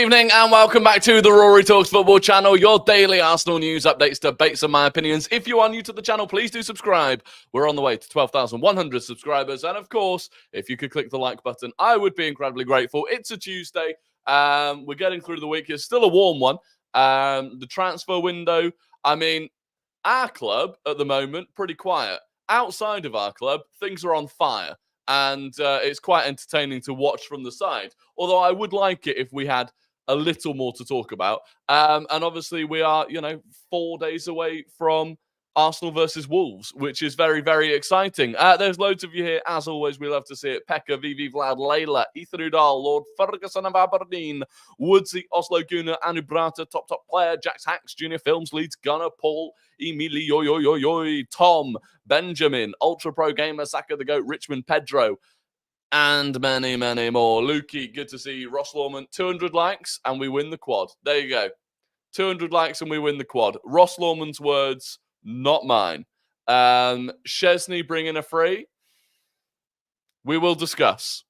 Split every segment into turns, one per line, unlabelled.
evening and welcome back to the Rory Talks Football channel, your daily Arsenal news, updates, debates and my opinions. If you are new to the channel, please do subscribe. We're on the way to 12,100 subscribers. And of course, if you could click the like button, I would be incredibly grateful. It's a Tuesday. We're getting through the week. It's still a warm one. The transfer window, I mean, our club at the moment, pretty quiet. Outside of our club, things are on fire. And it's quite entertaining to watch from the side. Although I would like it if we had a little more to talk about. And obviously we are, 4 days away from Arsenal versus Wolves, which is very, very exciting. There's loads of you here. As always, we love to see it. Pekka, Vivi, Vlad, Layla, Ethan Udall, Lord Ferguson of Aberdeen, Woodsy, Oslo Gunnar, Anu Brata, top player, Jax Hacks, Junior Films, Leeds Gunner, Paul, Emilio, Tom, Benjamin, Ultra Pro Gamer, Saka the Goat, Richmond, Pedro, and many, many more. Lukey, good to see you. Ross Lawman, 200 likes and we win the quad. There you go. 200 likes and we win the quad. Ross Lawman's words, not mine. Chesney bringing a free. We will discuss.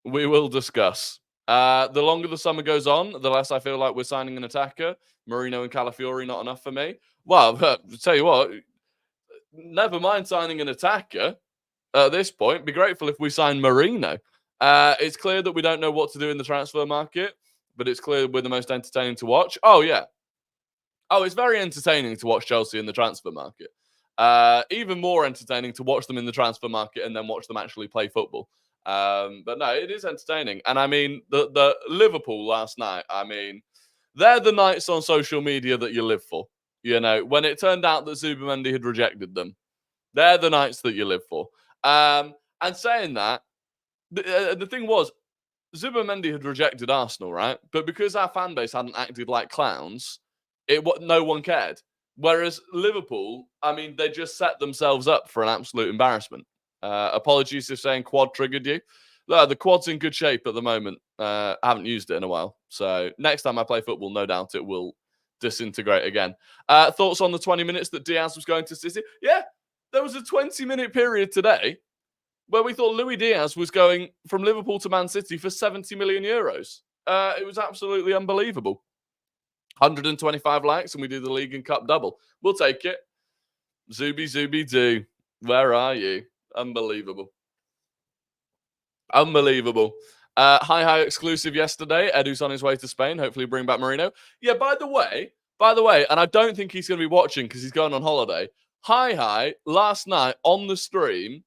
We will discuss. The longer the summer goes on, the less I feel like we're signing an attacker. Merino and Calafiori, not enough for me. Well, tell you what, never mind signing an attacker at this point. Be grateful if we sign Merino. It's clear that we don't know what to do in the transfer market, but it's clear we're the most entertaining to watch. Oh, yeah. Oh, it's very entertaining to watch Chelsea in the transfer market. Even more entertaining to watch them in the transfer market and then watch them actually play football. But no, it is entertaining. And I mean, the Liverpool last night, I mean, they're the nights on social media that you live for. When it turned out that Zubimendi had rejected them, they're the nights that you live for. And saying that, the thing was, Zubimendi had rejected Arsenal, right? But because our fan base hadn't acted like clowns, no one cared. Whereas Liverpool, I mean, they just set themselves up for an absolute embarrassment. Apologies if saying quad triggered you. The quad's in good shape at the moment. I haven't used it in a while. So next time I play football, no doubt it will disintegrate again. Thoughts on the 20 minutes that Diaz was going to City? Yeah, there was a 20-minute period today where we thought Luis Diaz was going from Liverpool to Man City for 70 million euros. It was absolutely unbelievable. 125 likes and we do the League and Cup double. We'll take it. Zuby do. Where are you? Unbelievable. Unbelievable. Hi exclusive yesterday. Edu's on his way to Spain. Hopefully bring back Merino. Yeah, by the way, and I don't think he's going to be watching because he's going on holiday. Hi, last night on the stream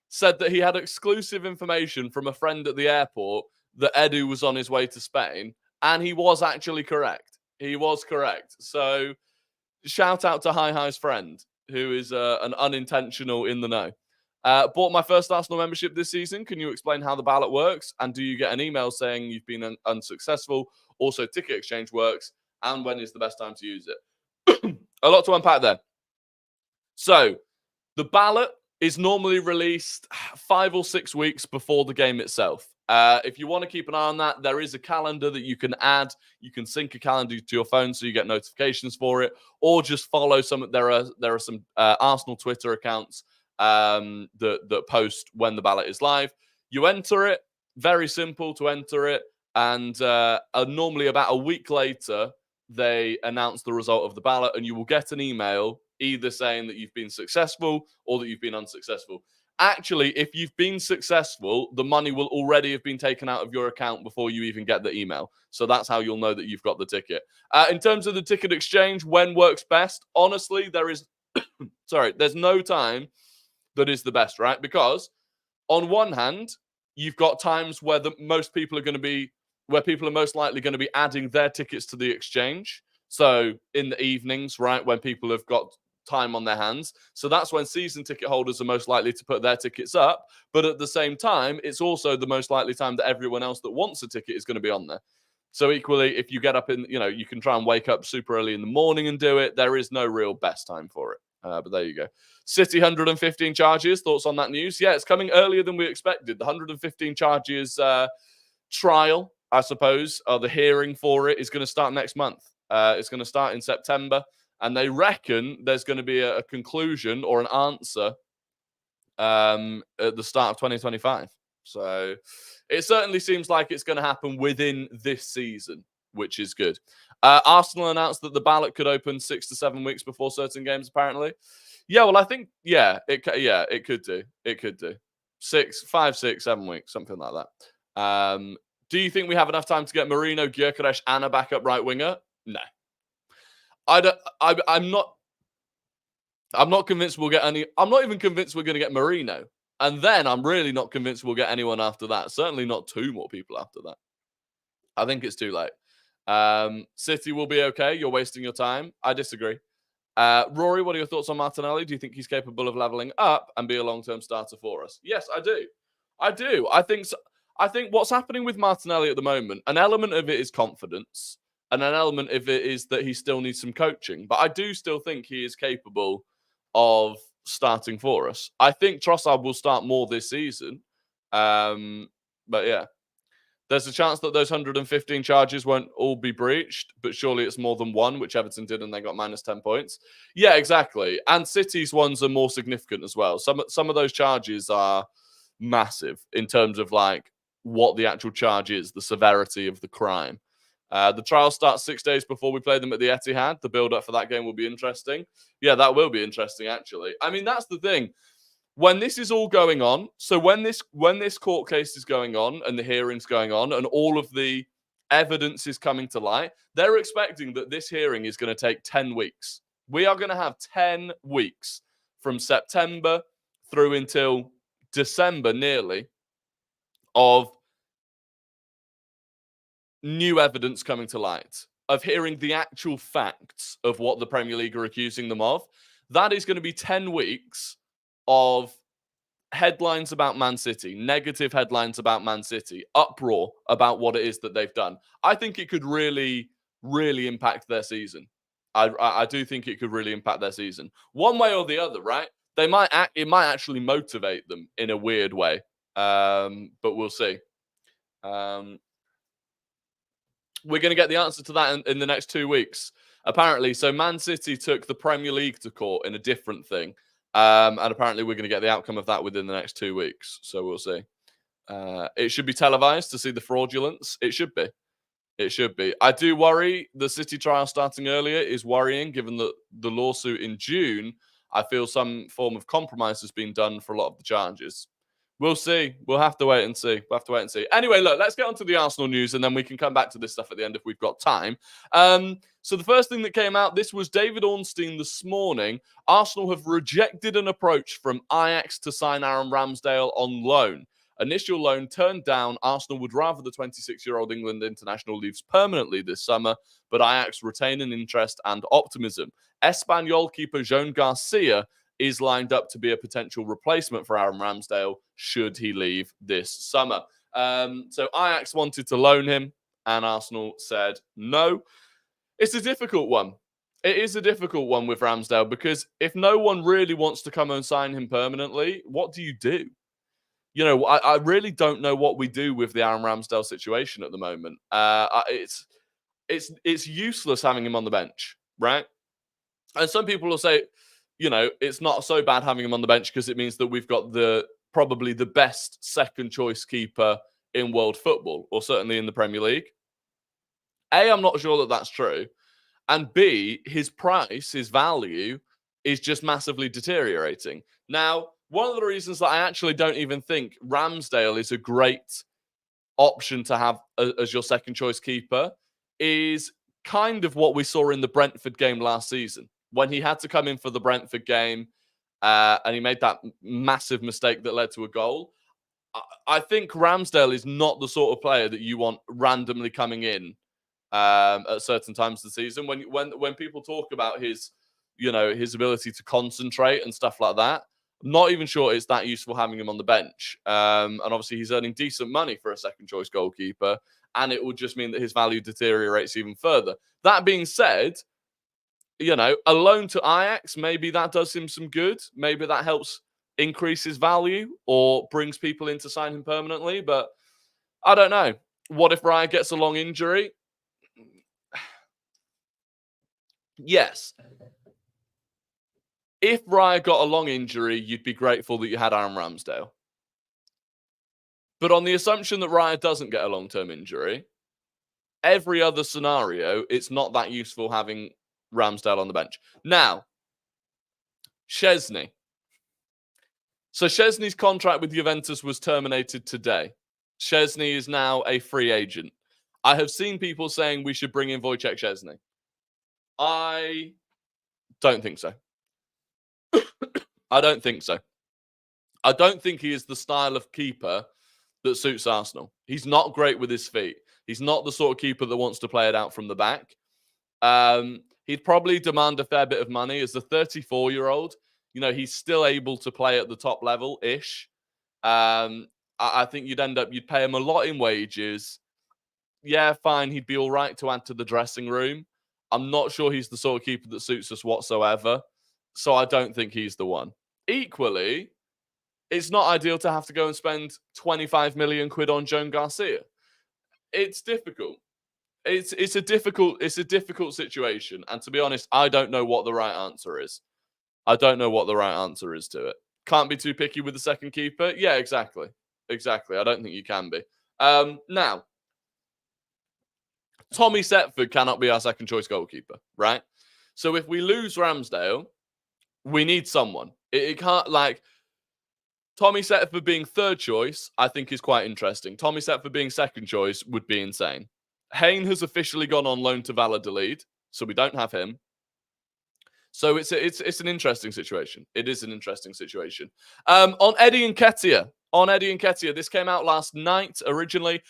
said that he had exclusive information from a friend at the airport that Edu was on his way to Spain, and he was actually correct. He was correct. So shout out to Hi's friend, who is an unintentional in the know. Bought my first Arsenal membership this season. Can you explain how the ballot works? And do you get an email saying you've been unsuccessful? Also, ticket exchange works. And when is the best time to use it? A lot to unpack there. So, the ballot is normally released 5 or 6 weeks before the game itself. If you want to keep an eye on that, there is a calendar that you can add. You can sync a calendar to your phone so you get notifications for it, or just follow some. There are some Arsenal Twitter accounts that post when the ballot is live. You enter it. Very simple to enter it, and normally about a week later they announce the result of the ballot, and you will get an email either saying that you've been successful or that you've been unsuccessful. Actually, if you've been successful, the money will already have been taken out of your account before you even get the email. So that's how you'll know that you've got the ticket. In terms of the ticket exchange, when works best? Honestly, there's no time that is the best, right? Because on one hand, you've got times where most people are most likely going to be adding their tickets to the exchange. So in the evenings, right, when people have got time on their hands. So that's when season ticket holders are most likely to put their tickets up. But at the same time, it's also the most likely time that everyone else that wants a ticket is going to be on there. So equally, if you get up you can try and wake up super early in the morning and do it. There is no real best time for it. But there you go. City 115 charges. Thoughts on that news? Yeah, it's coming earlier than we expected. The 115 charges trial, I suppose, or the hearing for it is going to start next month. It's going to start in September. And they reckon there's going to be a conclusion or an answer at the start of 2025. So it certainly seems like it's going to happen within this season. which is good. Arsenal announced that the ballot could open 6 to 7 weeks before certain games, apparently. Yeah, well, I think, it could do. It could do. 5, 6, 7 weeks, something like that. Do you think we have enough time to get Merino, Gyökeres, and a backup right winger? No. I'm not convinced we'll get any. I'm not even convinced we're going to get Merino. And then I'm really not convinced we'll get anyone after that. Certainly not 2 more people after that. I think it's too late. City will be okay. You're wasting your time. I disagree. Rory, what are your thoughts on Martinelli? Do you think he's capable of leveling up and be a long-term starter for us? Yes, I do. I do. I think what's happening with Martinelli at the moment, an element of it is confidence, and an element of it is that he still needs some coaching. But I do still think he is capable of starting for us. I think Trossard will start more this season. But yeah. There's a chance that those 115 charges won't all be breached, but surely it's more than one, which Everton did and they got minus 10 points. Yeah, exactly. And City's ones are more significant as well. Some of those charges are massive in terms of like what the actual charge is, the severity of the crime. The trial starts 6 days before we play them at the Etihad. The build-up for that game will be interesting. Yeah, that will be interesting, actually. I mean, that's the thing. When this is all going on, so when this court case is going on and the hearing's going on and all of the evidence is coming to light, they're expecting that this hearing is going to take 10 weeks. We are going to have 10 weeks from September through until December nearly of new evidence coming to light, of hearing the actual facts of what the Premier League are accusing them of. That is going to be 10 weeks of headlines about Man City, negative headlines about Man City, uproar about what it is that they've done. I think it could really, really impact their season. I do think it could really impact their season. One way or the other, right? It might actually motivate them in a weird way. But we'll see. We're going to get the answer to that in the next 2 weeks. Apparently, so Man City took the Premier League to court in a different thing. And apparently we're going to get the outcome of that within the next 2 weeks. So we'll see. It should be televised to see the fraudulence. It should be. It should be. I do worry the City trial starting earlier is worrying, given that the lawsuit in June, I feel some form of compromise has been done for a lot of the charges. We'll see. We'll have to wait and see. Anyway, look, let's get on to the Arsenal news and then we can come back to this stuff at the end if we've got time. So the first thing that came out, this was David Ornstein this morning. Arsenal have rejected an approach from Ajax to sign Aaron Ramsdale on loan. Initial loan turned down. Arsenal would rather the 26-year-old England international leaves permanently this summer, but Ajax retain an interest and optimism. Espanyol keeper Joan Garcia is lined up to be a potential replacement for Aaron Ramsdale should he leave this summer. So Ajax wanted to loan him and Arsenal said no. It's a difficult one. It is a difficult one with Ramsdale because if no one really wants to come and sign him permanently, what do you do? You know, I really don't know what we do with the Aaron Ramsdale situation at the moment. It's useless having him on the bench, right? And some people will say, you know, it's not so bad having him on the bench because it means that we've got probably the best second choice keeper in world football, or certainly in the Premier League. A, I'm not sure that that's true. And B, his price, his value is just massively deteriorating. Now, one of the reasons that I actually don't even think Ramsdale is a great option to have as your second choice keeper is kind of what we saw in the Brentford game last season when he had to come in for the Brentford game and he made that massive mistake that led to a goal. I think Ramsdale is not the sort of player that you want randomly coming in at certain times of the season. When people talk about his ability to concentrate and stuff like that, I'm not even sure it's that useful having him on the bench. And obviously he's earning decent money for a second choice goalkeeper, and it would just mean that his value deteriorates even further. That being said, you know, a loan to Ajax, maybe that does him some good. Maybe that helps increase his value or brings people in to sign him permanently. But I don't know. What if Raya gets a long injury? Yes. If Raya got a long injury, you'd be grateful that you had Aaron Ramsdale. But on the assumption that Raya doesn't get a long-term injury, every other scenario, it's not that useful having Ramsdale on the bench. Now, Szczesny. So Szczesny's contract with Juventus was terminated today. Szczesny is now a free agent. I have seen people saying we should bring in Wojciech Szczesny. I don't think so. I don't think so. I don't think he is the style of keeper that suits Arsenal. He's not great with his feet. He's not the sort of keeper that wants to play it out from the back. He'd probably demand a fair bit of money. As a 34-year-old, he's still able to play at the top level-ish. I think you'd pay him a lot in wages. Yeah, fine, he'd be all right to add to the dressing room. I'm not sure he's the sort of keeper that suits us whatsoever. So I don't think he's the one. Equally, it's not ideal to have to go and spend 25 million quid on Joan Garcia. It's difficult. It's a difficult situation. And to be honest, I don't know what the right answer is. I don't know what the right answer is to it. Can't be too picky with the second keeper. Yeah, exactly. I don't think you can be. Now, Tommy Setford cannot be our second choice goalkeeper, right? So if we lose Ramsdale, we need someone. It can't, like, Tommy Setford being third choice, I think is quite interesting. Tommy Setford being second choice would be insane. Hayne has officially gone on loan to Valladolid, so we don't have him. So it's an interesting situation. It is an interesting situation. On Eddie Nketiah, this came out last night originally.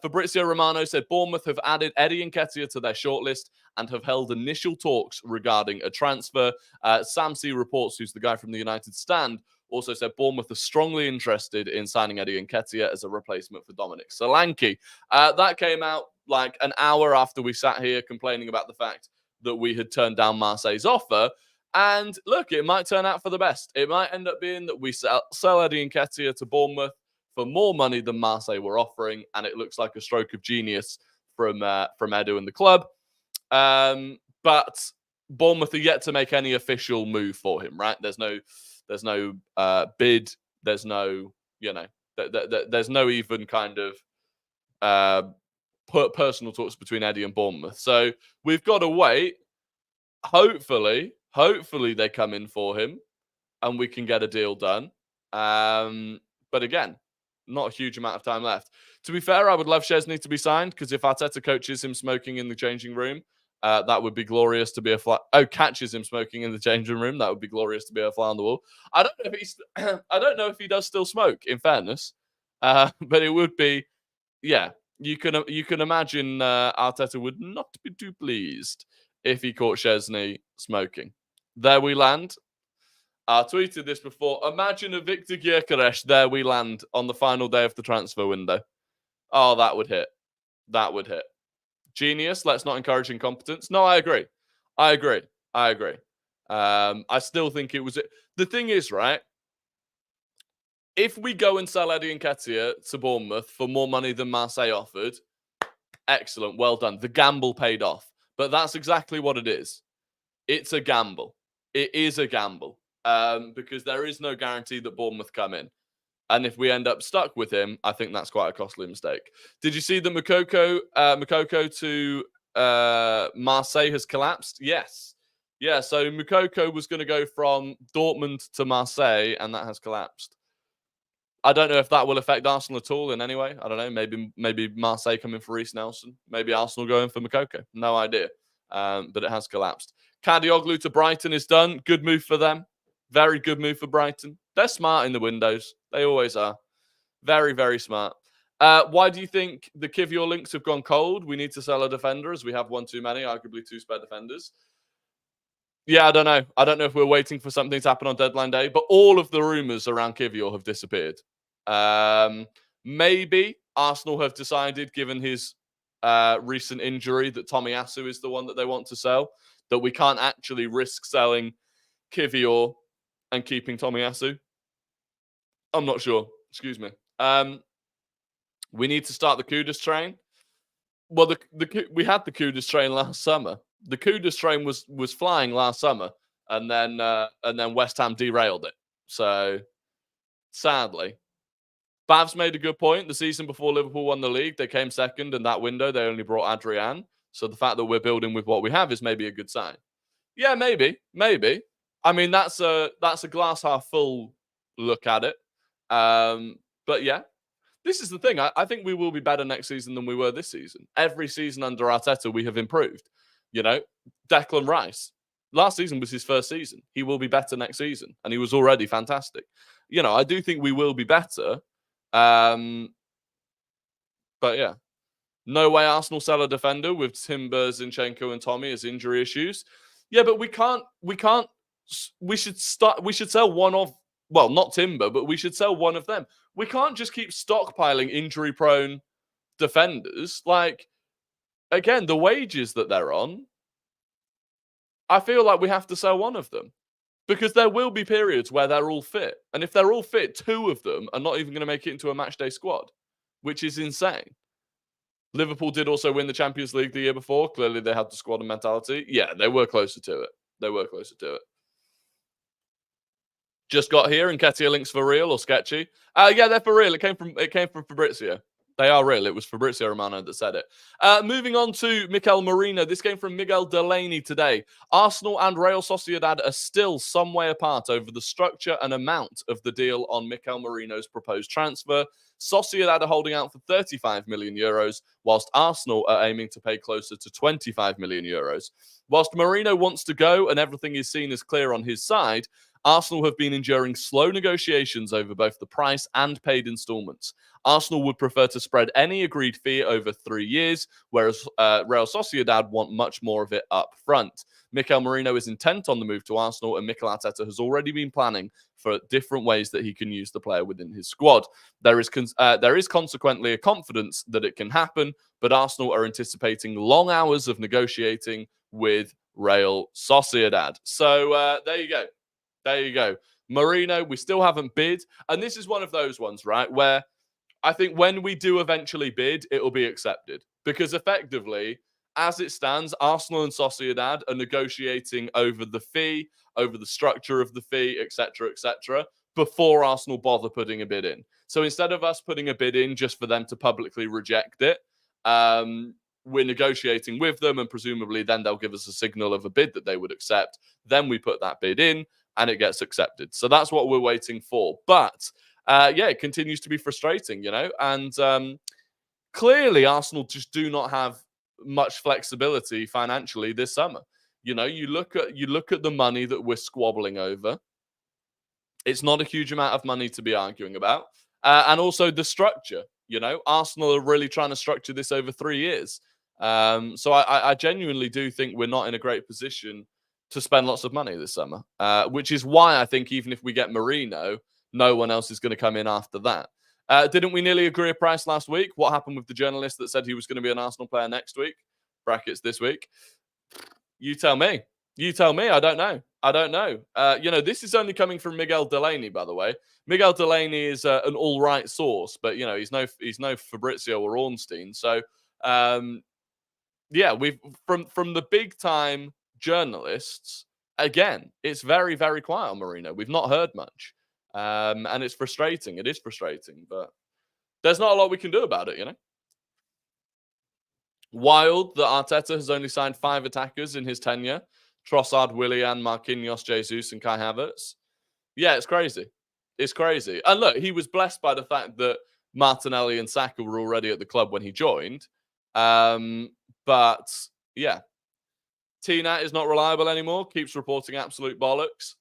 Fabrizio Romano said Bournemouth have added Eddie Nketiah to their shortlist and have held initial talks regarding a transfer. Sam C reports, who's the guy from the United Stand, also said Bournemouth are strongly interested in signing Eddie Nketiah as a replacement for Dominic Solanke. That came out like an hour after we sat here complaining about the fact that we had turned down Marseille's offer. And look, it might turn out for the best. It might end up being that we sell Eddie Nketiah to Bournemouth for more money than Marseille were offering, and it looks like a stroke of genius from Edu and the club. But Bournemouth are yet to make any official move for him, right? There's no bid. There's no, there's no even kind of personal talks between Eddie and Bournemouth. So we've got to wait. Hopefully they come in for him and we can get a deal done. But again, not a huge amount of time left. To be fair, I would love Szczesny to be signed because if Arteta coaches him smoking in the changing room, that would be glorious to be a fly. Oh, catches him smoking in the changing room. That would be glorious to be a fly on the wall. I don't know if he does still smoke, in fairness. But it would be, yeah. You can imagine Arteta would not be too pleased if he caught Szczesny smoking. There we land. I tweeted this before. Imagine a Victor Gyökeres, there we land on the final day of the transfer window. Oh, that would hit. That would hit. Genius. Let's not encourage incompetence. No, I agree. I still think it was... The thing is, right? If we go and sell Eddie Nketiah to Bournemouth for more money than Marseille offered, excellent, well done. The gamble paid off. But that's exactly what it is. It's a gamble. It is a gamble. Because there is no guarantee that Bournemouth come in. And if we end up stuck with him, I think that's quite a costly mistake. Did you see that Moukoko to Marseille has collapsed? Yes. Yeah, so Moukoko was going to go from Dortmund to Marseille, and that has collapsed. I don't know if that will affect Arsenal at all in any way. I don't know. Maybe Marseille coming for Reece Nelson. Maybe Arsenal going for Moukoko. No idea. But it has collapsed. Kadioglu to Brighton is done. Good move for them. Very good move for Brighton. They're smart in the windows. They always are. Very, very smart. Why do you think the Kivior links have gone cold? We need to sell a defender as we have one too many, arguably two spare defenders. Yeah, I don't know. I don't know if we're waiting for something to happen on deadline day, but all of the rumours around Kivior have disappeared. Maybe Arsenal have decided, given his recent injury, that Tomiyasu is the one that they want to sell, that we can't actually risk selling Kivior and keeping Tomiyasu. I'm not sure. Excuse me. We need to start the Kudus train. Well, we had the Kudus train last summer. The Kudus train was flying last summer, and then West Ham derailed it. So, sadly, Bav's made a good point. The season before Liverpool won the league, they came second, and that window they only brought Adrian. So the fact that we're building with what we have is maybe a good sign. Yeah, maybe. I mean, that's a glass half full look at it. But yeah, this is the thing. I think we will be better next season than we were this season. Every season under Arteta, we have improved. You know, Declan Rice. Last season was his first season. He will be better next season, and he was already fantastic. You know, I do think we will be better. But yeah, no way Arsenal sell a defender with Timber, Zinchenko, and Tommy as injury issues. Yeah, but we can't. We should start. We should sell one of. Well, not Timber, but we should sell one of them. We can't just keep stockpiling injury-prone defenders. Like, again, the wages that they're on, I feel like we have to sell one of them. Because there will be periods where they're all fit. And if they're all fit, two of them are not even going to make it into a matchday squad, which is insane. Liverpool did also win the Champions League the year before. Clearly, they had the squad and mentality. Yeah, they were closer to it. Just got here, and Nketiah links for real or sketchy? Yeah, they're for real. It came from Fabrizio. They are real. It was Fabrizio Romano that said it. Moving on to Mikel Merino. This came from Miguel Delaney today. Arsenal and Real Sociedad are still some way apart over the structure and amount of the deal on Mikel Merino's proposed transfer. Sociedad are holding out for 35 million euros, whilst Arsenal are aiming to pay closer to 25 million euros. Whilst Merino wants to go and everything is seen as clear on his side, Arsenal have been enduring slow negotiations over both the price and paid instalments. Arsenal would prefer to spread any agreed fee over 3 years, whereas Real Sociedad want much more of it up front. Mikel Merino is intent on the move to Arsenal, and Mikel Arteta has already been planning for different ways that he can use the player within his squad. There is consequently a confidence that it can happen, but Arsenal are anticipating long hours of negotiating with Real Sociedad. So there you go. Merino, we still haven't bid. And this is one of those ones, right, where I think when we do eventually bid, it will be accepted. Because effectively, as it stands, Arsenal and Sociedad are negotiating over the fee, over the structure of the fee, etc., before Arsenal bother putting a bid in. So instead of us putting a bid in just for them to publicly reject it, we're negotiating with them, and presumably then they'll give us a signal of a bid that they would accept. Then we put that bid in, and it gets accepted. So that's what we're waiting for. But yeah, it continues to be frustrating, and clearly Arsenal just do not have much flexibility financially this summer. You look at the money that we're squabbling over. It's not a huge amount of money to be arguing about, and also the structure. Arsenal are really trying to structure this over 3 years. So I genuinely do think we're not in a great position to spend lots of money this summer, which is why I think even if we get Merino, no one else is going to come in after that. Didn't we nearly agree a price last week? What happened with the journalist that said he was going to be an Arsenal player next week? Brackets this week. You tell me. I don't know. This is only coming from Miguel Delaney, by the way. Miguel Delaney is an all right source, but he's no Fabrizio or Ornstein. So yeah, we've from the big time journalists, again, it's very, very quiet on Merino. We've not heard much. And it's frustrating. It is frustrating, but there's not a lot we can do about it, Wild that Arteta has only signed 5 attackers in his tenure. Trossard, Willian, Marquinhos, Jesus, and Kai Havertz. Yeah, it's crazy. And look, he was blessed by the fact that Martinelli and Saka were already at the club when he joined. But yeah, Tina is not reliable anymore. Keeps reporting absolute bollocks.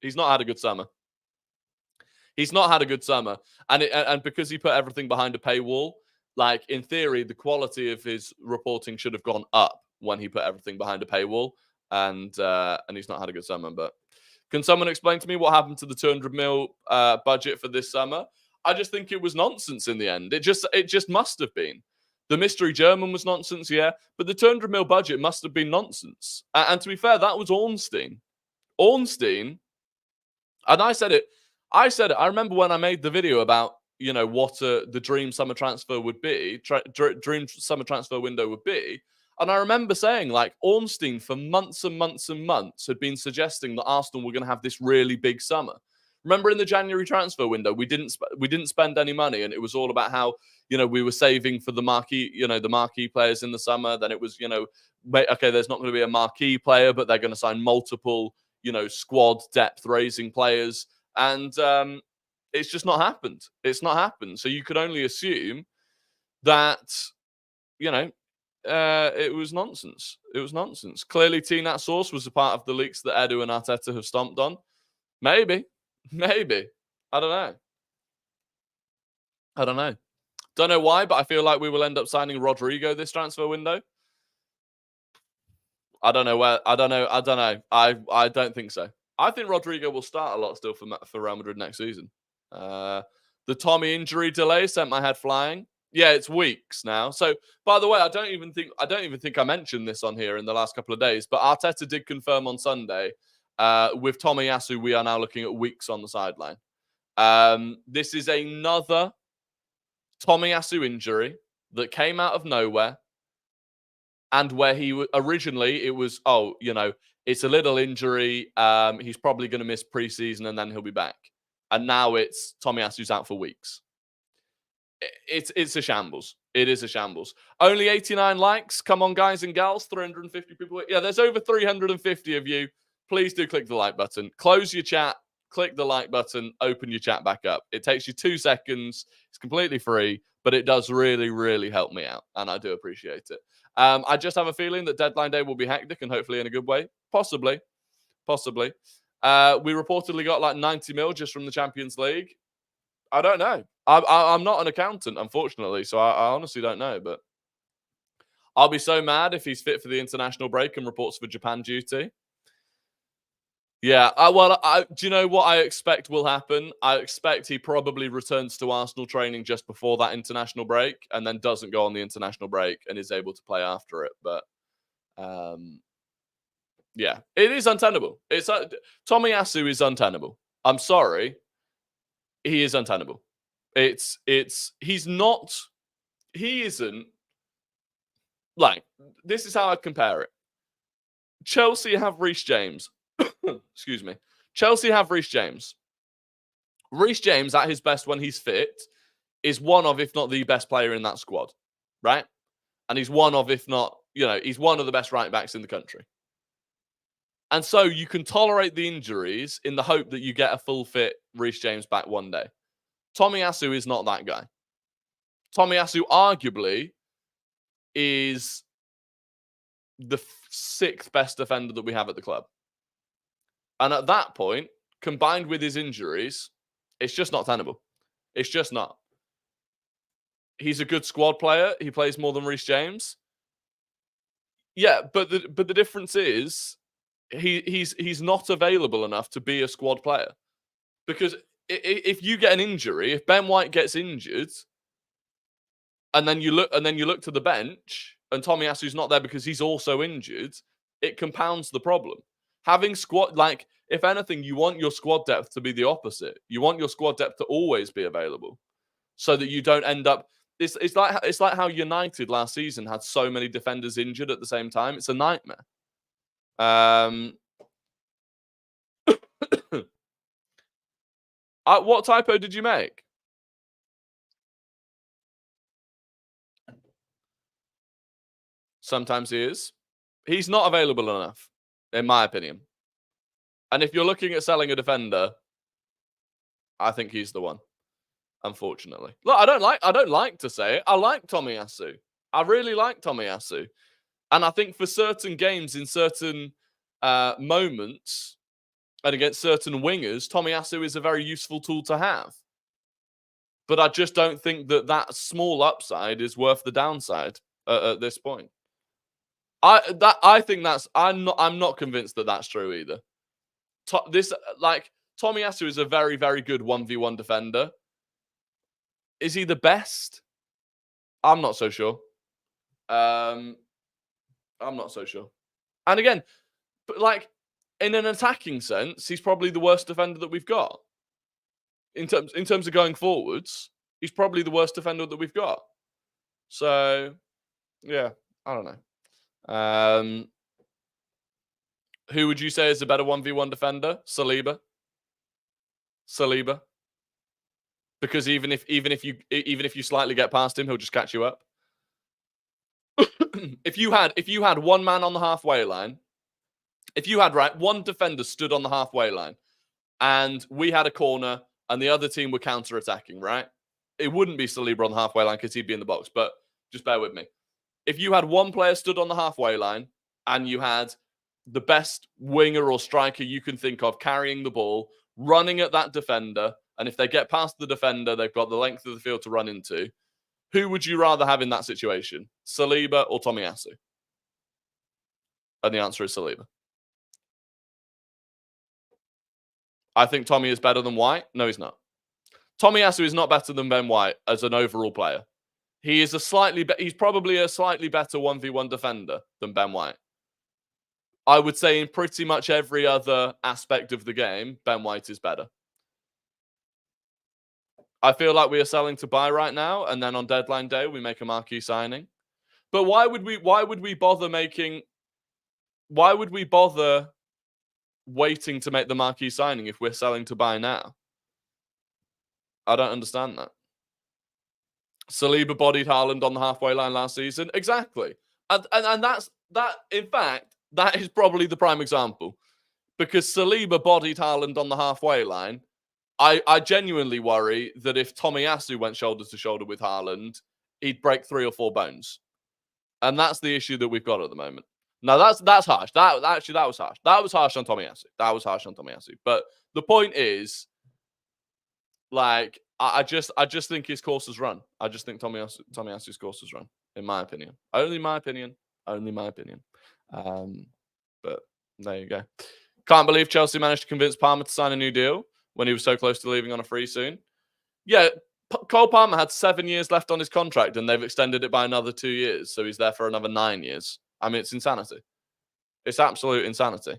He's not had a good summer. And because he put everything behind a paywall, like in theory, the quality of his reporting should have gone up when he put everything behind a paywall. And he's not had a good summer. But can someone explain to me what happened to the 200 mil budget for this summer? I just think it was nonsense in the end. It just must have been. The mystery German was nonsense, yeah, but the 200 mil budget must have been nonsense. And to be fair, that was Ornstein. And I said it. I remember when I made the video about what the dream summer transfer would be, dream summer transfer window would be. And I remember saying, like, Ornstein for months and months and months had been suggesting that Arsenal were going to have this really big summer. Remember in the January transfer window, we didn't spend any money, and it was all about how we were saving for the marquee players in the summer. Then it was okay, there's not going to be a marquee player, but they're going to sign multiple squad depth raising players, and it's just not happened. It's not happened. So you could only assume that it was nonsense. It was nonsense. Clearly, T-Nat Sauce was a part of the leaks that Edu and Arteta have stomped on. Maybe. I don't know. Don't know why, but I feel like we will end up signing Rodrigo this transfer window. I don't know where. I don't know. I don't think so. I think Rodrigo will start a lot still for Real Madrid next season. The Tommy injury delay sent my head flying. Yeah, it's weeks now. So, by the way, I don't even think I mentioned this on here in the last couple of days, but Arteta did confirm on Sunday with Tomiyasu, we are now looking at weeks on the sideline. This is another Tomiyasu injury that came out of nowhere, and where he originally it was, it's a little injury. He's probably going to miss preseason and then he'll be back. And now it's Tomiyasu's out for weeks. It's a shambles. It is a shambles. Only 89 likes. Come on, guys and gals. 350 people. Yeah, there's over 350 of you. Please do click the like button. Close your chat. Click the like button. Open your chat back up. It takes you 2 seconds. It's completely free, but it does really, really help me out, and I do appreciate it. I just have a feeling that deadline day will be hectic, and hopefully in a good way. Possibly. We reportedly got like 90 mil just from the Champions League. I don't know. I'm not an accountant, unfortunately, so I honestly don't know. But I'll be so mad if he's fit for the international break and reports for Japan duty. Yeah, do you know what I expect will happen? I expect he probably returns to Arsenal training just before that international break and then doesn't go on the international break and is able to play after it. But yeah, it is untenable. Tomiyasu is untenable. I'm sorry. He is untenable. He isn't like, this is how I'd compare it. Chelsea have Reece James. Excuse me. Chelsea have Reece James. Reece James, at his best when he's fit, is one of, if not the best player in that squad, right? And he's one of, if not, he's one of the best right backs in the country. And so you can tolerate the injuries in the hope that you get a full fit Reece James back one day. Tomiyasu is not that guy. Tomiyasu arguably is the 6th best defender that we have at the club. And at that point, combined with his injuries, it's just not tenable. It's just not. He's a good squad player. He plays more than Reece James. Yeah, but the difference is he's not available enough to be a squad player. Because if you get an injury, if Ben White gets injured, and then you look to the bench, and Tomiyasu's not there because he's also injured, it compounds the problem. Having squad, like, if anything, you want your squad depth to be the opposite. You want your squad depth to always be available, so that you don't end up. It's like how United last season had so many defenders injured at the same time. It's a nightmare. What typo did you make? Sometimes he is. He's not available enough, in my opinion. And if you're looking at selling a defender, I think he's the one. Unfortunately, look, I don't like to say it. I like Tomiyasu. I really like Tomiyasu, and I think for certain games in certain moments and against certain wingers, Tomiyasu is a very useful tool to have. But I just don't think that small upside is worth the downside at this point. I'm not convinced that that's true either. Tomiyasu is a very, very good 1v1 defender. Is he the best? I'm not so sure. I'm not so sure. And again, but like in an attacking sense, he's probably the worst defender that we've got. In terms of going forwards, he's probably the worst defender that we've got. So, yeah, I don't know. Who would you say is a better 1v1 defender? Saliba. Saliba. Because even if you slightly get past him, he'll just catch you up. if you had one man on the halfway line, if you had one defender stood on the halfway line, and we had a corner, and the other team were counter-attacking, right? It wouldn't be Saliba on the halfway line because he'd be in the box. But just bear with me. If you had one player stood on the halfway line, and you had the best winger or striker you can think of carrying the ball, running at that defender, and if they get past the defender, they've got the length of the field to run into. Who would you rather have in that situation? Saliba or Tomiyasu? And the answer is Saliba. I think Tommy is better than White. No, he's not. Tomiyasu is not better than Ben White as an overall player. He is he's probably a slightly better 1v1 defender than Ben White. I would say in pretty much every other aspect of the game, Ben White is better. I feel like we are selling to buy right now, and then on deadline day we make a marquee signing. But why would we bother waiting to make the marquee signing if we're selling to buy now? I don't understand that. Saliba bodied Haaland on the halfway line last season. Exactly. And that in fact, that is probably the prime example. Because Saliba bodied Haaland on the halfway line. I genuinely worry that if Tomiyasu went shoulder to shoulder with Haaland, he'd break 3 or 4 bones. And that's the issue that we've got at the moment. Now, that's harsh. That was harsh. That was harsh on Tomiyasu. But the point is, like, I just think his course has run. I just think Tomiyasu's course has run, in my opinion. Only my opinion. But there you go. Can't believe Chelsea managed to convince Palmer to sign a new deal when he was so close to leaving on a free soon. Yeah, Cole Palmer had 7 years left on his contract, and they've extended it by another 2 years, so he's there for another 9 years. I mean, it's insanity. It's absolute insanity.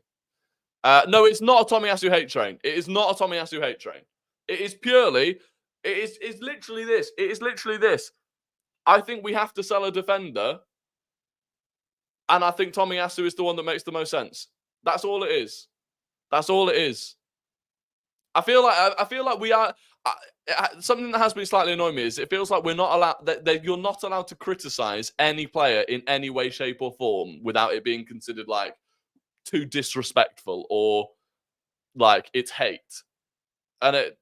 No, it's not a Tomiyasu hate train. It is not a Tomiyasu hate train. It is purely... It's literally this. It is literally this. I think we have to sell a defender, and I think Tomiyasu is the one that makes the most sense. That's all it is. That's all it is. I feel like we are... something that has been slightly annoying me is it feels like we're not allowed... that you're not allowed to criticize any player in any way, shape, or form without it being considered, like, too disrespectful or, like, it's hate. And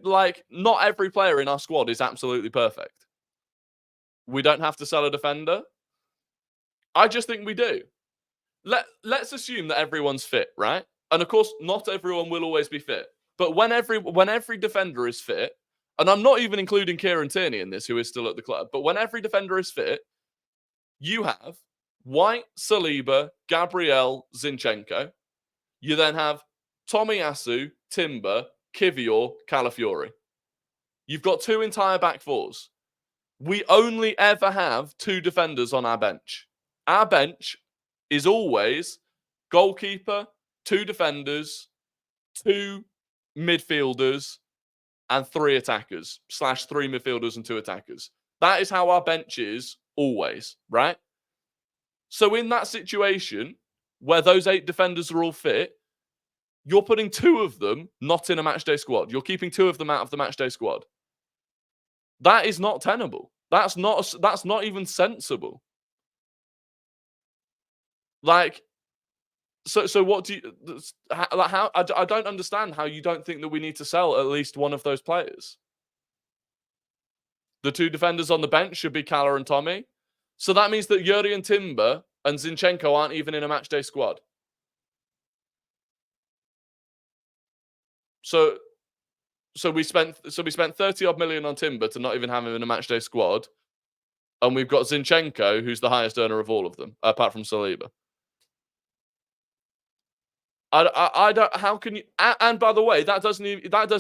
like, not every player in our squad is absolutely perfect. We don't have to sell a defender. I just think we do. Let's assume that everyone's fit, right? And of course, not everyone will always be fit. But when every defender is fit, and I'm not even including Kieran Tierney in this, who is still at the club, but when every defender is fit, you have White, Saliba, Gabriel, Zinchenko. You then have Tomiyasu, Timber, Kivior, Calafiori. You've got 2 entire back fours. We only ever have 2 defenders on our bench. Our bench is always goalkeeper, 2 defenders, 2 midfielders, and 3 attackers, / 3 midfielders and 2 attackers. That is how our bench is always, right? So in that situation, where those 8 defenders are all fit, you're putting 2 of them not in a matchday squad. You're keeping 2 of them out of the matchday squad. That is not tenable. That's not even sensible. Like, so what do you... how I don't understand how you don't think that we need to sell at least one of those players. The 2 defenders on the bench should be Cala and Tommy. So that means that Yuri and Timber and Zinchenko aren't even in a matchday squad. So we spent 30 odd million on Timber to not even have him in a matchday squad, and we've got Zinchenko, who's the highest earner of all of them, apart from Saliba. I don't. How can you? And by the way, that doesn't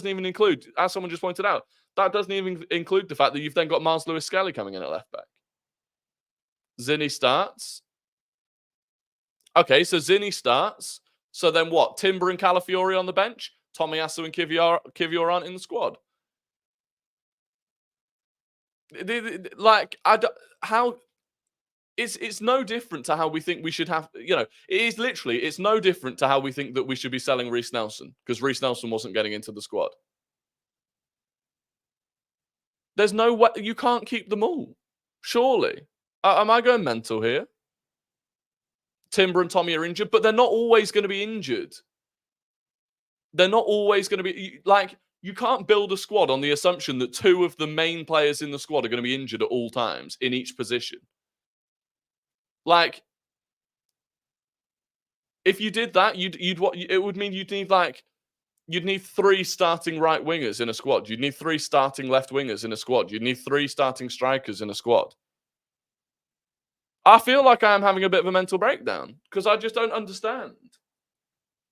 even include, as someone just pointed out, that doesn't even include the fact that you've then got Miles Lewis-Skelly coming in at left back. Zinny starts. Okay, so Zinny starts. So then what? Timber and Calafiori on the bench. Tomiyasu and Kivior aren't in the squad. Like, how... It's no different to how we think we should have... You know, it's no different to how we think that we should be selling Reece Nelson, because Reece Nelson wasn't getting into the squad. There's no way you can't keep them all. Surely. Am I going mental here? Timber and Tommy are injured, but they're not always going to be injured. They're not always going to be like, you can't build a squad on the assumption that two of the main players in the squad are going to be injured at all times in each position. Like, if you did that, it would mean you'd need 3 starting right wingers in a squad. You'd need 3 starting left wingers in a squad. You'd need 3 starting strikers in a squad. I feel like I am having a bit of a mental breakdown because I just don't understand.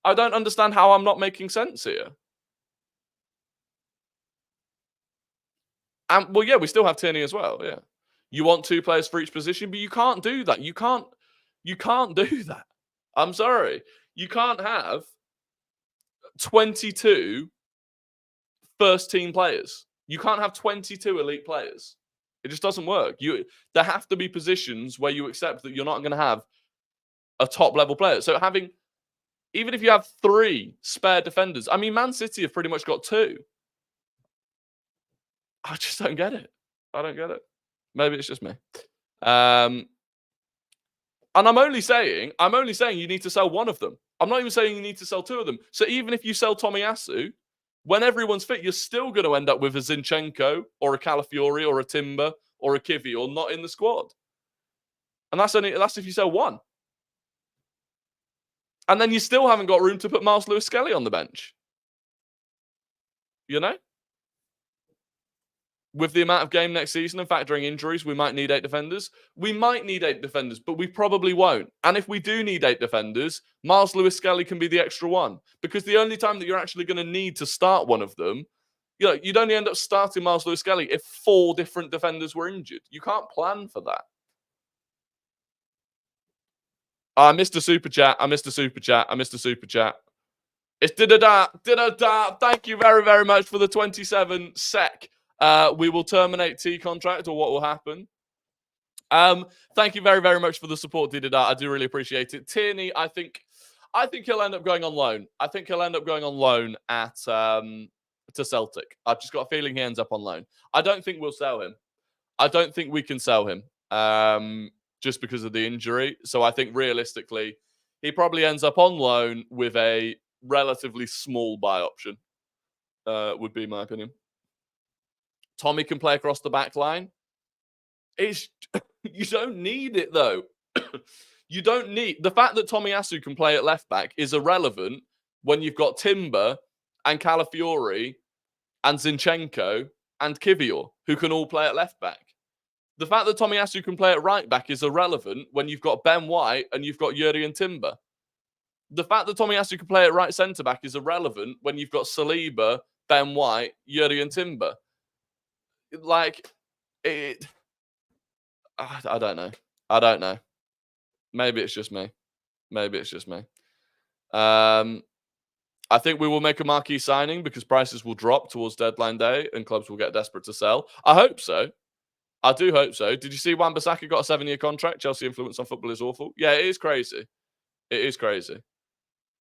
I don't understand how I'm not making sense here. And well, yeah, we still have Tierney as well. Yeah, you want 2 players for each position, but you can't do that. You can't do that. I'm sorry, you can't have 22 first team players. You can't have 22 elite players. It just doesn't work. There have to be positions where you accept that you're not going to have a top level player. So even if you have 3 spare defenders, I mean, Man City have pretty much got 2. I just don't get it. I don't get it. Maybe it's just me. And I'm only saying you need to sell one of them. I'm not even saying you need to sell 2 of them. So even if you sell Tomiyasu, when everyone's fit, you're still going to end up with a Zinchenko or a Calafiori or a Timber or a Kivy or not in the squad. And that's if you sell 1. And then you still haven't got room to put Miles Lewis-Skelly on the bench. You know? With the amount of game next season and factoring injuries, we might need 8 defenders. We might need 8 defenders, but we probably won't. And if we do need 8 defenders, Miles Lewis-Skelly can be the extra one. Because the only time that you're actually going to need to start one of them, you'd only end up starting Miles Lewis-Skelly if 4 different defenders were injured. You can't plan for that. I missed a super chat. It's da-da-da. Thank you very, very much for the 27 sec. We will terminate T contract, or what will happen. Thank you very, very much for the support, da-da-da. I do really appreciate it. Tierney, I think he'll end up going on loan. I think he'll end up going on loan to Celtic. I've just got a feeling he ends up on loan. I don't think we'll sell him. I don't think we can sell him. Just because of the injury. So I think realistically, he probably ends up on loan with a relatively small buy option, would be my opinion. Tommy can play across the back line. You don't need it, though. You don't need... The fact that Tomiyasu can play at left back is irrelevant when you've got Timber and Calafiori and Zinchenko and Kivior, who can all play at left back. The fact that Tomiyasu can play at right back is irrelevant when you've got Ben White and you've got Yuri and Timber. The fact that Tomiyasu can play at right centre back is irrelevant when you've got Saliba, Ben White, Yuri and Timber. I don't know. Maybe it's just me. I think we will make a marquee signing because prices will drop towards deadline day and clubs will get desperate to sell. I hope so. I do hope so. Did you see Wan-Bissaka got a 7-year contract? Chelsea influence on football is awful. Yeah, it is crazy.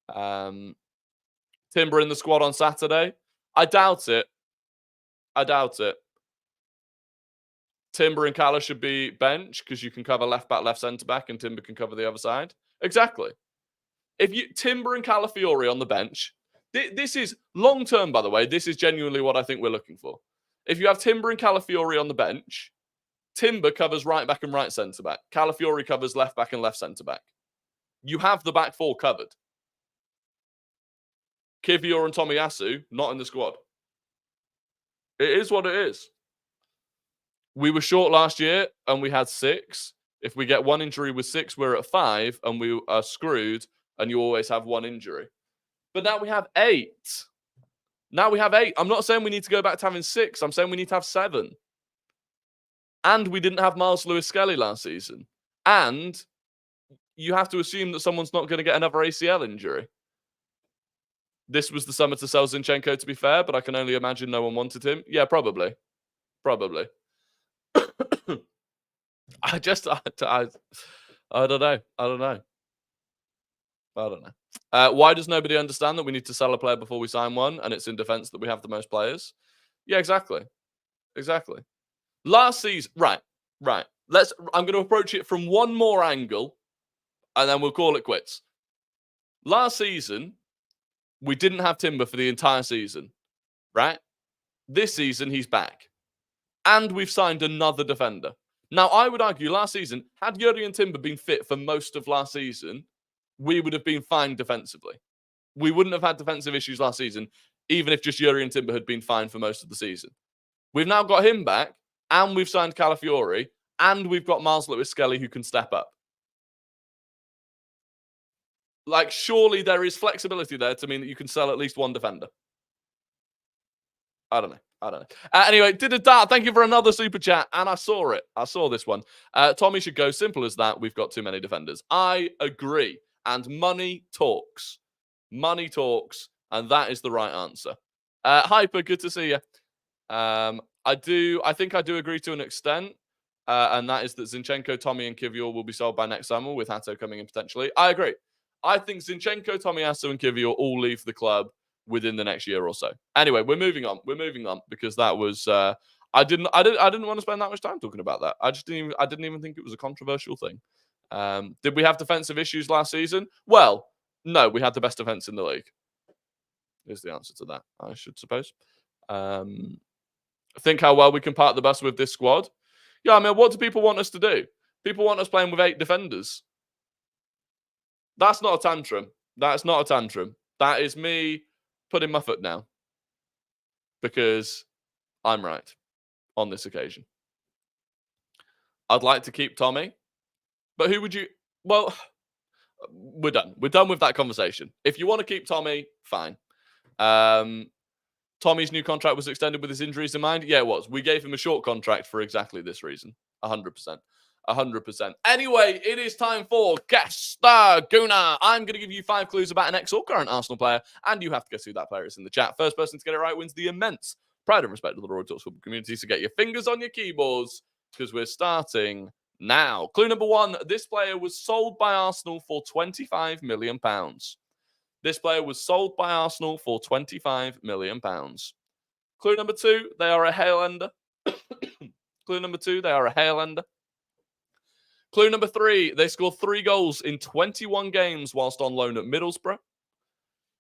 Timber in the squad on Saturday? I doubt it. Timber and Cala should be bench because you can cover left back, left centre back, and Timber can cover the other side. Exactly. Timber and Calafiori on the bench, this is long term, by the way. This is genuinely what I think we're looking for. If you have Timber and Calafiori on the bench, Timber covers right back and right centre back. Calafiori covers left back and left centre back. You have the back 4 covered. Kivior and Tomiyasu not in the squad. It is what it is. We were short last year and we had 6. If we get 1 injury with 6, we're at 5 and we are screwed and you always have 1 injury. But now we have 8. I'm not saying we need to go back to having 6. I'm saying we need to have 7. And we didn't have Miles Lewis-Skelly last season. And you have to assume that someone's not going to get another ACL injury. This was the summer to sell Zinchenko, to be fair, but I can only imagine no one wanted him. Yeah, probably. I don't know. Why does nobody understand that we need to sell a player before we sign one? And it's in defense that we have the most players. Yeah, exactly. Last season, right. I'm going to approach it from one more angle, and then we'll call it quits. Last season, we didn't have Timber for the entire season, right? This season, he's back. And we've signed another defender. Now, I would argue last season, had Rory and Timber been fit for most of last season, we would have been fine defensively. We wouldn't have had defensive issues last season, even if just Rory and Timber had been fine for most of the season. We've now got him back, and we've signed Calafiori, and we've got Miles Lewis-Skelly who can step up. Like, surely there is flexibility there to mean that you can sell at least one defender. I don't know. Anyway, did a dart. Thank you for another super chat. And I saw it. I saw this one. Tommy should go. Simple as that. We've got too many defenders. I agree. And money talks. Money talks. And that is the right answer. Hyper, good to see you. I think I do agree to an extent. And that is that Zinchenko, Tommy, and Kivior will be sold by next summer with Hato coming in potentially. I agree. I think Zinchenko, Tomiyasu, and Kivior all leave the club within the next year or so. Anyway, we're moving on because that was I didn't want to spend that much time talking about that. I didn't even think it was a controversial thing. Did we have defensive issues last season? Well, no, we had the best defense in the league. Is the answer to that, I should suppose. Think how well we can park the bus with this squad. Yeah, I mean, what do people want us to do? People want us playing with 8 defenders. That's not a tantrum. That is me putting my foot down because I'm right on this occasion. I'd like to keep Tommy, but who would you? Well, we're done. We're done with that conversation. If you want to keep Tommy, fine. Tommy's new contract was extended with his injuries in mind. Yeah, it was. We gave him a short contract for exactly this reason. 100%. 100%. Anyway, it is time for Guess the Gooner. I'm going to give you 5 clues about an ex or current Arsenal player, and you have to guess who that player is in the chat. First person to get it right wins the immense pride and respect of the Rory Talks Football community. So get your fingers on your keyboards because we're starting now. Clue number 1. This player was sold by Arsenal for £25 million. This player was sold by Arsenal for £25 million. Clue number 2. They are a Highlander. Clue number 2. They are a Highlander. Clue number 3, they scored 3 goals in 21 games whilst on loan at Middlesbrough.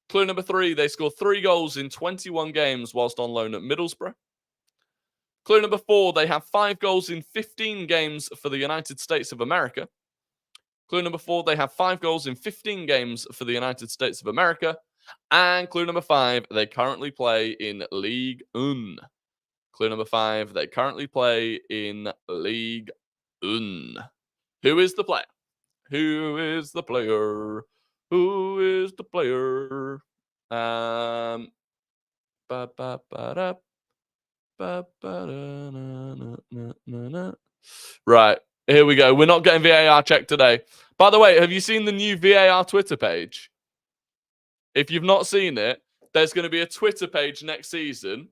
Clue number 3, they scored 3 goals in 21 games whilst on loan at Middlesbrough. Clue number 4, they have 5 goals in 15 games for the United States of America. Clue number 4, they have 5 goals in 15 games for the United States of America. And clue number 5, they currently play in Ligue 1. Clue number 5, they currently play in Ligue 1. Who is the player? Who is the player? Who is the player? Right, here we go. We're not getting VAR checked today. By the way, have you seen the new VAR Twitter page? If you've not seen it, there's going to be a Twitter page next season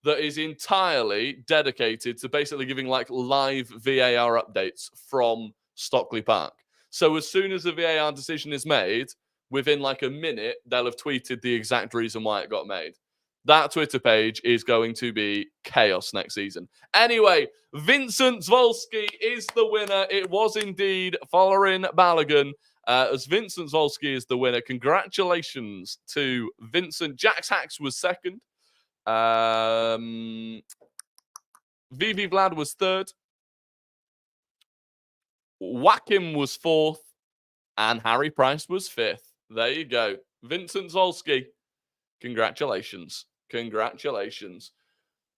that is entirely dedicated to basically giving like live VAR updates from Stockley Park. So as soon as a VAR decision is made, within like a minute, they'll have tweeted the exact reason why it got made. That Twitter page is going to be chaos next season. Anyway, Vincent Zvolsky is the winner. It was indeed following Balogun. As Vincent Zvolsky is the winner. Congratulations to Vincent. Jax Hacks was second. Vivi Vlad was third. Wakim was fourth. And Harry Price was fifth. There you go. Vincent Zolski. Congratulations. Congratulations.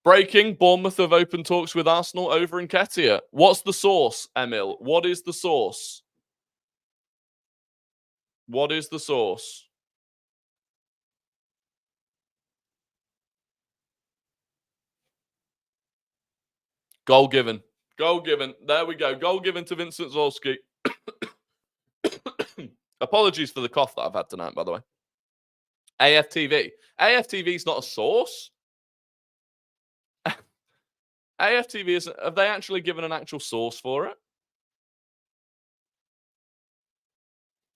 Breaking, Bournemouth have opened talks with Arsenal over Nketiah. What's the source, Emil? What is the source? What is the source? Goal given. Goal given. There we go. Goal given to Vincent Zolski. Apologies for the cough that I've had tonight, by the way. AFTV. AFTV is not a source. AFTV is. Have they actually given an actual source for it?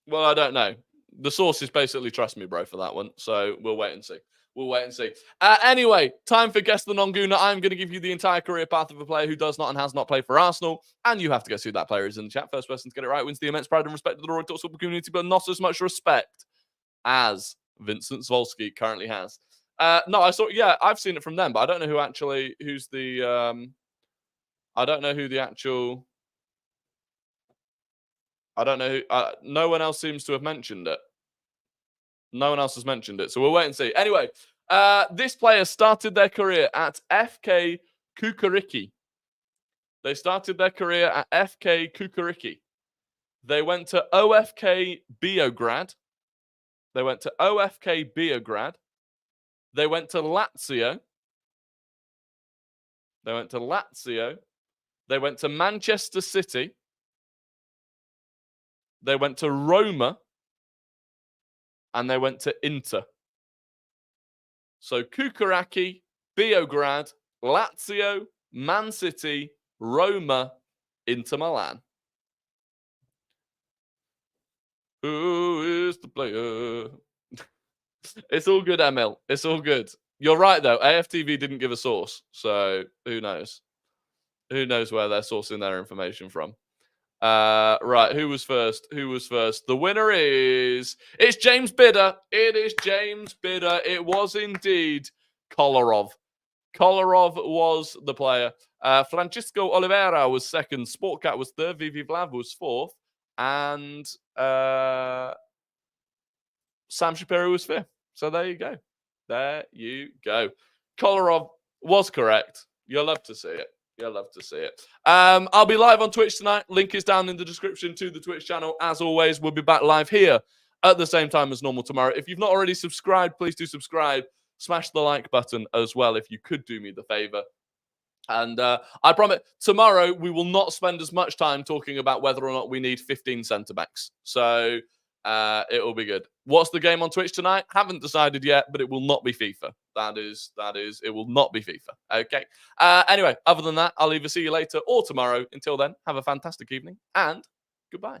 Well, I don't know. The sources basically trust me, bro, for that one. So we'll wait and see. Anyway, time for Guess the Non-Gooner. I'm going to give you the entire career path of a player who does not and has not played for Arsenal. And you have to guess who that player is in the chat. First person to get it right wins the immense pride and respect of the Rory Talks Football community, but not as much respect as Vincent Zvolsky currently has. No, I've seen it from them, but I don't know I don't know no one else seems to have mentioned it. No one else has mentioned it, so we'll wait and see. Anyway, this player started their career at FK Kukuriki. They started their career at FK Kukuriki. They went to OFK Beograd. They went to Lazio. They went to Manchester City. They went to Roma. And they went to Inter. So Kukuraki, Beograd, Lazio, Man City, Roma, Inter Milan. Who is the player? It's all good, Emil. It's all good. You're right, though. AFTV didn't give a source. So who knows? Who knows where they're sourcing their information from? Right, who was first? The winner it's James Bidder. It is James Bidder. It was indeed Kolarov. Kolarov was the player. Francisco Oliveira was second. Sportcat was third. Vivi Vlav was fourth. And Sam Shapiro was fifth. So there you go. Kolarov was correct. You'll love to see it. I'll be live on Twitch tonight. Link is down in the description to the Twitch channel. As always, we'll be back live here at the same time as normal tomorrow. If you've not already subscribed, please do subscribe. Smash the like button as well if you could do me the favor. And I promise, tomorrow we will not spend as much time talking about whether or not we need 15 centre-backs. So it will be good. What's the game on Twitch tonight? Haven't decided yet, but it will not be FIFA. That is, it will not be FIFA. Okay. Anyway, other than that, I'll either see you later or tomorrow. Until then, have a fantastic evening and goodbye.